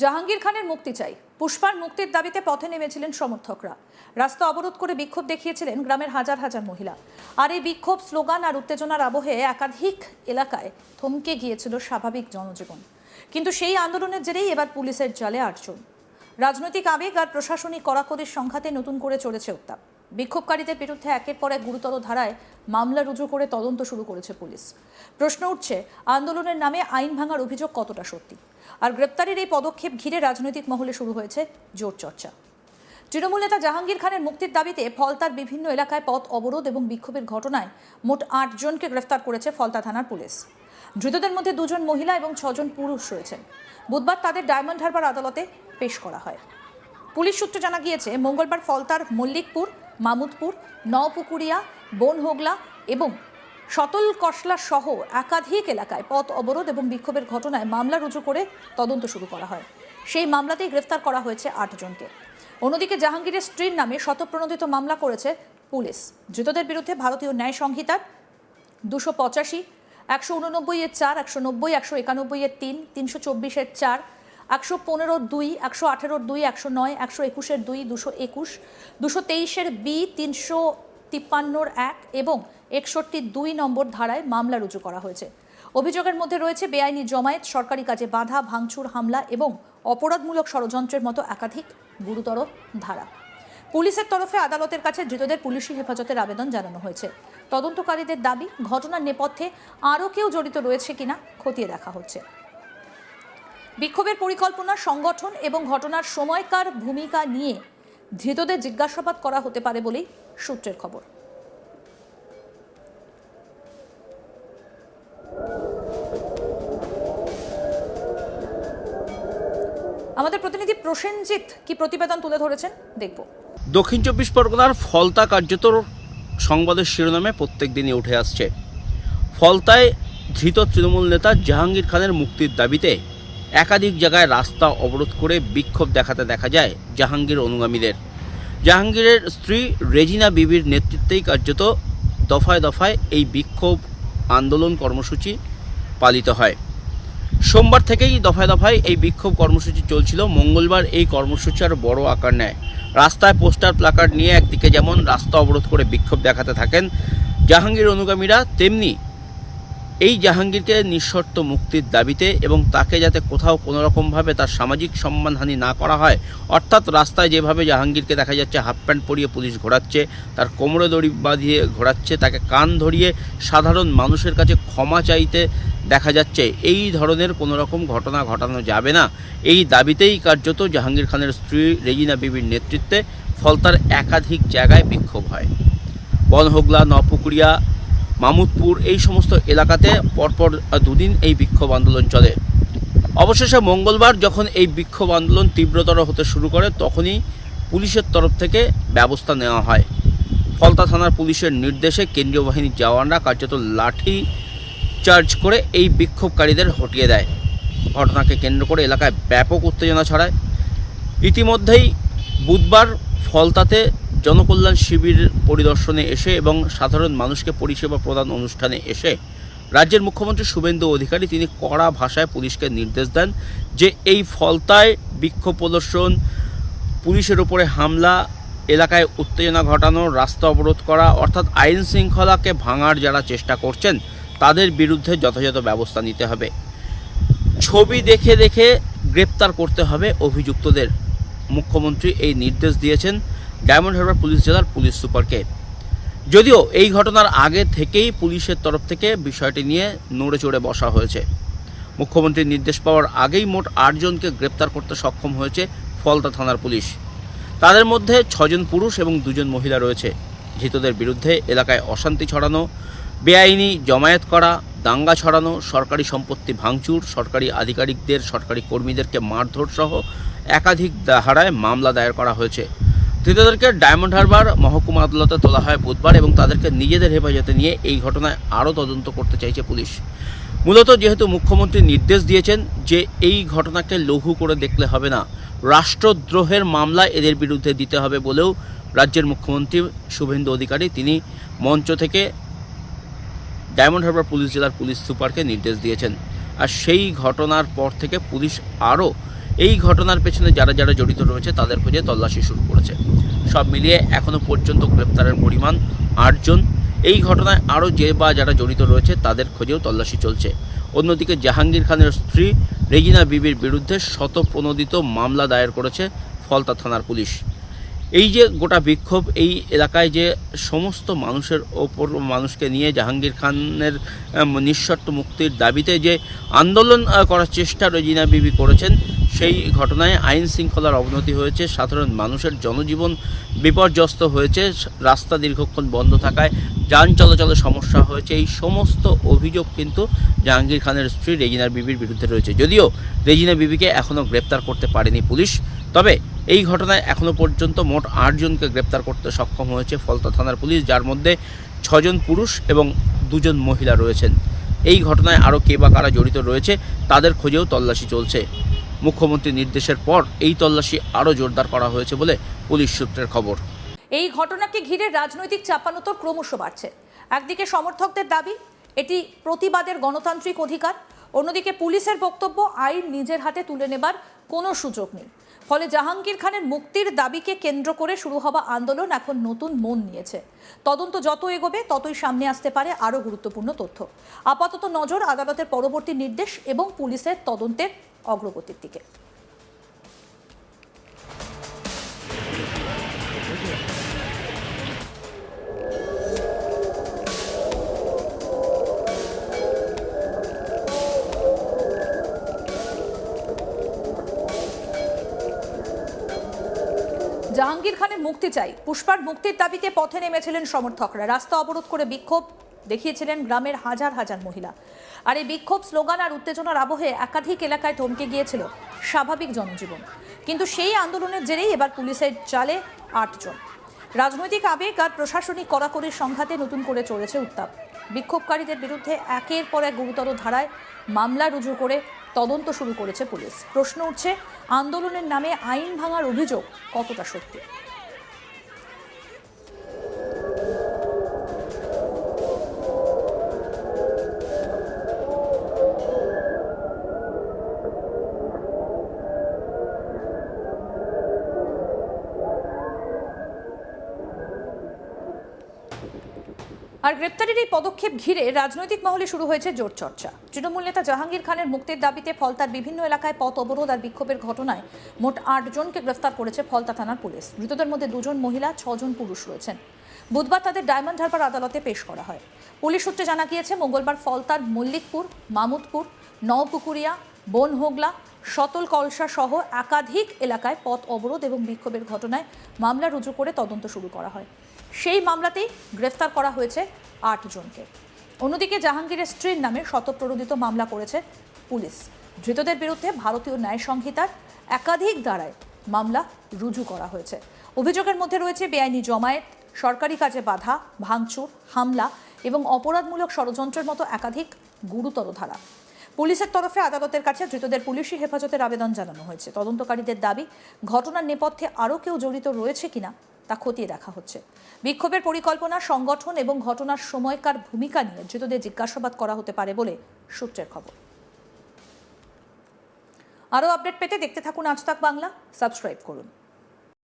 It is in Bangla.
জাহাঙ্গীর খানের মুক্তি চাই। পুষ্পার মুক্তির দাবিতে পথে নেমেছিলেন সমর্থকরা। রাস্তা অবরোধ করে বিক্ষোভ দেখিয়েছিলেন গ্রামের হাজার হাজার মহিলা। আর এই বিক্ষোভ, স্লোগান আর উত্তেজনার আবহে একাধিক এলাকায় থমকে গিয়েছিল স্বাভাবিক জনজীবন। কিন্তু সেই আন্দোলনের জেরেই এবার পুলিশের জালে ৮ জন। রাজনৈতিক আবেগ আর প্রশাসনিক কড়াকড়ির সংঘাতে নতুন করে চড়েছে উত্তাপ। বিক্ষোভকারীদের বিরুদ্ধে একের পর এক গুরুতর ধারায় মামলা রুজু করে তদন্ত শুরু করেছে পুলিশ। প্রশ্ন উঠছে, আন্দোলনের নামে আইন ভাঙার অভিযোগ কতটা সত্যি? আর গ্রেপ্তারের এই পদক্ষেপ ঘিরে রাজনৈতিক মহলে শুরু হয়েছে জোর চর্চা। তৃণমূল নেতা জাহাঙ্গীর খানের মুক্তির দাবিতে ফলতার বিভিন্ন এলাকায় পথ অবরোধ এবং বিক্ষোভের ঘটনায় মোট ৮ জনকে গ্রেফতার করেছে ফলতা থানার পুলিশ। ধৃতদের মধ্যে 2 জন মহিলা এবং 6 জন পুরুষ রয়েছেন। বুধবার তাদের ডায়মন্ড হারবার আদালতে পেশ করা হয়। পুলিশ সূত্রে জানা গিয়েছে, মঙ্গলবার ফলতার মল্লিকপুর, মামুদপুর, নওপুকুরিয়া, বনহোগলা এবং শতল কসলা সহ একাধিক এলাকায় পথ অবরোধ এবং বিক্ষোভের ঘটনায় মামলা রুজু করে তদন্ত শুরু করা হয়। সেই মামলাতেই গ্রেফতার করা হয়েছে ৮ জনকে। অন্যদিকে জাহাঙ্গীরের স্ত্রীর নামে শতপ্রণোদিত মামলা করেছে পুলিশ। ধৃতদের বিরুদ্ধে ভারতীয় ন্যায় সংহিতার 285, 189-4, 190, 191-3, 324-4, 115-2, 118-2, 109, 121-2, 221, 223-B, 353-1 এবং 61-2 নম্বর ধারায় মামলা রুজু করা হয়েছে। অভিযোগের মধ্যে রয়েছে বেআইনি জমায়েত, সরকারি কাজে বাধা, ভাঙচুর, হামলা এবং অপরাধমূলক ষড়যন্ত্রের মতো একাধিক গুরুতর ধারা। পুলিশের তরফে আদালতের কাছে ধৃতদের পুলিশি হেফাজতের আবেদন জানানো হয়েছে। তদন্তকারীদের দাবি, ঘটনার নেপথ্যে আরও কেউ জড়িত রয়েছে কিনা খতিয়ে দেখা হচ্ছে। বিক্ষোভের পরিকল্পনা, সংগঠন এবং ঘটনার সময়কার ভূমিকা নিয়ে ধৃতদের জিজ্ঞাসাবাদ করা হতে পারে বলেই সূত্রের খবর। আমাদের প্রতিনিধি প্রসেনজিৎ কি প্রতিবেদন তুলে ধরেছেন, দেখব। দক্ষিণ 24 পরগনার ফলতা কার্যত সংবাদের শিরোনামে প্রত্যেক দিনই উঠে আসছে। ফলতায় ধৃত তৃণমূল নেতা জাহাঙ্গীর খানের মুক্তির দাবিতে একাধিক জায়গায় রাস্তা অবরোধ করে বিক্ষোভ দেখাতে দেখা যায় জাহাঙ্গীর অনুগামীদের। জাহাঙ্গীরের স্ত্রী রেজিনা বিবির নেতৃত্বেই কার্যত দফায় দফায় এই বিক্ষোভ আন্দোলন কর্মসূচি পালিত হয়। সোমবার থেকেই দফায় দফায় এই বিক্ষোভ কর্মসূচি চলছিল। মঙ্গলবার এই কর্মসূচি আরও বড় আকার নেয়। রাস্তায় পোস্টার প্লাকার্ড নিয়ে একদিকে যেমন রাস্তা অবরোধ করে বিক্ষোভ দেখাতে থাকেন জাহাঙ্গীর অনুগামীরা, তেমনি এই জাহাঙ্গীরকে নিঃশর্ত মুক্তির দাবিতে এবং তাকে যাতে কোথাও কোনোরকমভাবে তার সামাজিক সম্মানহানি না করা হয়, অর্থাৎ রাস্তায় যেভাবে জাহাঙ্গীরকে দেখা যাচ্ছে হাফ প্যান্ট পরিয়ে পুলিশ ঘোরাচ্ছে, তার কোমরে দড়ি বাঁধিয়ে ঘোরাচ্ছে, তাকে কান ধরিয়ে সাধারণ মানুষের কাছে ক্ষমা চাইতে দেখা যাচ্ছে, এই ধরনের কোনো রকম ঘটনা ঘটানো যাবে না। এই দাবিতেই কার্যত জাহাঙ্গীর খানের স্ত্রী রেজিনা বিবির নেতৃত্বে ফলতার একাধিক জায়গায় বিক্ষোভ হয়। বনহোগলা, নপুকুরিয়া, মামুদপুর এই সমস্ত এলাকাতে পরপর 2 দিন এই বিক্ষোভ আন্দোলন চলে। অবশেষে মঙ্গলবার যখন এই বিক্ষোভ আন্দোলন তীব্রতর হতে শুরু করে, তখনই পুলিশের তরফ থেকে ব্যবস্থা নেওয়া হয়। ফলতা থানার পুলিশের নির্দেশে কেন্দ্রীয় বাহিনীর জওয়ানরা কার্যত লাঠি চার্জ করে এই বিক্ষোভকারীদের হটিয়ে দেয়। ঘটনাকে কেন্দ্র করে এলাকায় ব্যাপক উত্তেজনা ছড়ায়। ইতিমধ্যেই বুধবার ফলতাতে জনকল্যাণ শিবির পরিদর্শনে এসে এবং সাধারণ মানুষকে পরিষেবা প্রদান অনুষ্ঠানে এসে রাজ্যের মুখ্যমন্ত্রী শুভেন্দু অধিকারী তিনি কড়া ভাষায় পুলিশকে নির্দেশ দেন যে এই ফলতায় বিক্ষোভ প্রদর্শন, পুলিশের উপরে হামলা, এলাকায় উত্তেজনা ঘটানো, রাস্তা অবরোধ করা, অর্থাৎ আইন শৃঙ্খলাকে ভাঙার যারা চেষ্টা করছেন তাদের বিরুদ্ধে যথাযথ ব্যবস্থা নিতে হবে। ছবি দেখে দেখে গ্রেপ্তার করতে হবে অভিযুক্তদের। মুখ্যমন্ত্রী এই নির্দেশ দিয়েছেন ডায়মন্ড হারবার পুলিশ জেলার পুলিশ সুপারকে। যদিও এই ঘটনার আগে থেকেই পুলিশের তরফ থেকে বিষয়টি নিয়ে নড়ে চড়ে বসা হয়েছে। মুখ্যমন্ত্রীর নির্দেশ পাওয়ার আগেই মোট 8 জনকে গ্রেপ্তার করতে সক্ষম হয়েছে ফলতা থানার পুলিশ। তাদের মধ্যে 6 জন পুরুষ এবং 2 জন মহিলা রয়েছে। ধৃতদের বিরুদ্ধে এলাকায় অশান্তি ছড়ানো, বেআইনি জমায়েত করা, দাঙ্গা ছড়ানো, সরকারি সম্পত্তি ভাঙচুর, সরকারি আধিকারিকদের, সরকারি কর্মীদেরকে মারধর সহ একাধিক ধারায় মামলা দায়ের করা হয়েছে। ধৃতদেরকে ডায়মন্ড হারবার মহকুমা আদালতে তোলা হয় বুধবার এবং তাদেরকে নিজেদের হেফাজতে নিয়ে এই ঘটনায় আরও তদন্ত করতে চাইছে পুলিশ। মূলত যেহেতু মুখ্যমন্ত্রী নির্দেশ দিয়েছেন যে এই ঘটনাকে লঘু করে দেখলে হবে না, রাষ্ট্রদ্রোহের মামলা এদের বিরুদ্ধে দিতে হবে বলেও রাজ্যের মুখ্যমন্ত্রী শুভেন্দু অধিকারী তিনি মঞ্চ থেকে ডায়মন্ড হারবার পুলিশ জেলার পুলিশ সুপারকে নির্দেশ দিয়েছেন। আর সেই ঘটনার পর থেকে পুলিশ আরও এই ঘটনার পেছনে যারা যারা জড়িত রয়েছে তাদের খোঁজে তল্লাশি শুরু করেছে। সব মিলিয়ে এখনও পর্যন্ত গ্রেপ্তারের পরিমাণ 8 জন। এই ঘটনায় আরও যারা জড়িত রয়েছে তাদের খোঁজেও তল্লাশি চলছে। অন্যদিকে জাহাঙ্গীর খানের স্ত্রী রেজিনা বিবির বিরুদ্ধে শতপ্রণোদিত মামলা দায়ের করেছে ফলতা থানার পুলিশ। এই যে গোটা বিক্ষোভ, এই এলাকায় যে সমস্ত মানুষকে নিয়ে জাহাঙ্গীর খানের নিঃশর্ত মুক্তির দাবিতে যে আন্দোলন করার চেষ্টা রেজিনা বিবি করেছেন, সেই ঘটনায় আইন শৃঙ্খলার অবনতি হয়েছে, সাধারণ মানুষের জনজীবন বিপর্যস্ত হয়েছে, রাস্তা দীর্ঘক্ষণ বন্ধ থাকায় যান চলাচলে সমস্যা হয়েছে। এই সমস্ত অভিযোগ কিন্তু জাহাঙ্গীর খানের স্ত্রী রেজিনা বিবির বিরুদ্ধে রয়েছে। যদিও রেজিনা বিবিকে এখনও গ্রেপ্তার করতে পারেনি পুলিশ, তবে এই ঘটনায় এখনও পর্যন্ত মোট 8 জনকে গ্রেপ্তার করতে সক্ষম হয়েছে ফলতা থানার পুলিশ, যার মধ্যে 6 জন পুরুষ এবং 2 জন মহিলা রয়েছেন। এই ঘটনায় আরও কে বা কারা জড়িত রয়েছে তাদের খোঁজেও তল্লাশি চলছে। মুখ্যমন্ত্রীর নির্দেশের পর এই তল্লাশি আরও জোরদার করা হয়েছে বলে পুলিশ সূত্রের খবর। এই ঘটনাকে ঘিরে রাজনৈতিক চাপানোতর ক্রমশ বাড়ছে। একদিকে সমর্থকদের দাবি এটি প্রতিবাদের গণতান্ত্রিক অধিকার, অন্যদিকে পুলিশের বক্তব্য আইন নিজের হাতে তুলে নেবার কোনো সুযোগ নেই। ফলে জাহাঙ্গীর খানের মুক্তির দাবিকে কেন্দ্র করে শুরু হওয়া আন্দোলন এখন নতুন মন নিয়েছে। তদন্ত যত এগোবে ততই সামনে আসতে পারে আরও গুরুত্বপূর্ণ তথ্য। আপাতত নজর আদালতের পরবর্তী নির্দেশ এবং পুলিশের তদন্তের অগ্রগতির দিকে। জাহাঙ্গীর খানের মুক্তি চাই, পুষ্পার মুক্তির দাবিতে পথে নেমেছিলেন সমর্থকরা। রাস্তা অবরোধ করে বিক্ষোভ দেখিয়েছিলেন গ্রামের হাজার হাজার মহিলা। আর এই বিক্ষোভ, স্লোগান আর উত্তেজনার আবহে একাধিক এলাকায় থমকে গিয়েছিল স্বাভাবিক জনজীবন। কিন্তু সেই আন্দোলনের জেরেই এবার পুলিশের জালে 8 জন। রাজনৈতিক আবেগ আর প্রশাসনিক কড়াকড়ির সংঘাতে নতুন করে চলেছে উত্তাপ। বিক্ষোভকারীদের বিরুদ্ধে একের পর এক গুরুতর ধারায় মামলা রুজু করে তদন্ত শুরু করেছে পুলিশ। প্রশ্ন উঠছে, আন্দোলনের নামে আইন ভাঙার অভিযোগ কতটা সত্যি? আর গ্রেপ্তারের এই পদক্ষেপ ঘিরে রাজনৈতিক মহলে শুরু হয়েছে জোর চর্চা। তৃণমূল নেতা জাহাঙ্গীর খানের মুক্তির দাবিতে ফলতার বিভিন্ন এলাকায় পথ অবরোধ আর বিক্ষোভের ঘটনায় মোট 8 জনকে গ্রেফতার করেছে ফলতা থানার পুলিশ। ধৃতদের মধ্যে 2 জন মহিলা, 6 জন পুরুষ রয়েছেন। বুধবার তাদের ডায়মন্ড হারবার আদালতে পেশ করা হয়। পুলিশ সূত্রে জানা গিয়েছে, মঙ্গলবার ফলতার মল্লিকপুর, মামুদপুর, নওপুকুরিয়া, বনহোগলা, শতল কলসা সহ একাধিক এলাকায় পথ অবরোধ এবং বিক্ষোভের ঘটনায় মামলা রুজু করে তদন্ত শুরু করা হয়। সেই মামলাতেই গ্রেফতার করা হয়েছে 8 জনকে। অন্যদিকে জাহাঙ্গীরের স্ত্রীর নামে শতপ্রণোদিত মামলা করেছে পুলিশ। ধৃতদের বিরুদ্ধে ভারতীয় ন্যায় সংহিতার একাধিক ধারায় মামলা রুজু করা হয়েছে। অভিযোগের মধ্যে রয়েছে বেআইনি জমায়েত, সরকারি কাজে বাধা, ভাঙচুর, হামলা এবং অপরাধমূলক ষড়যন্ত্রের মতো একাধিক গুরুতর ধারা। পুলিশের তরফে আদালতের কাছে ধৃতদের পুলিশি হেফাজতের আবেদন জানানো হয়েছে। তদন্তকারীদের দাবি, ঘটনার নেপথ্যে আরও কেউ জড়িত রয়েছে কিনা তা খতিয়ে দেখা হচ্ছে। বিক্ষোভের পরিকল্পনা, সংগঠন এবং ঘটনার সময়কার ভূমিকা নিয়ে ধৃতদের জিজ্ঞাসাবাদ করা হতে পারে বলে সূত্রের খবর। আরও আপডেট পেতে দেখতে থাকুন আজ তাক বাংলা, সাবস্ক্রাইব করুন।